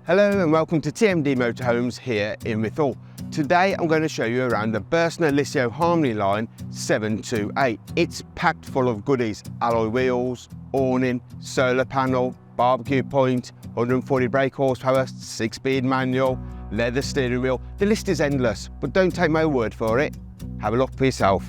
Hello and welcome to TMD Motorhomes here in Withal. Today I'm going to show you around the Burstner Lyseo Harmony line 728. It's packed full of goodies: alloy wheels, awning, solar panel, barbecue point, 140 brake horsepower, 6-speed manual, leather steering wheel. The list is endless, but don't take my word for it. Have a look for yourself.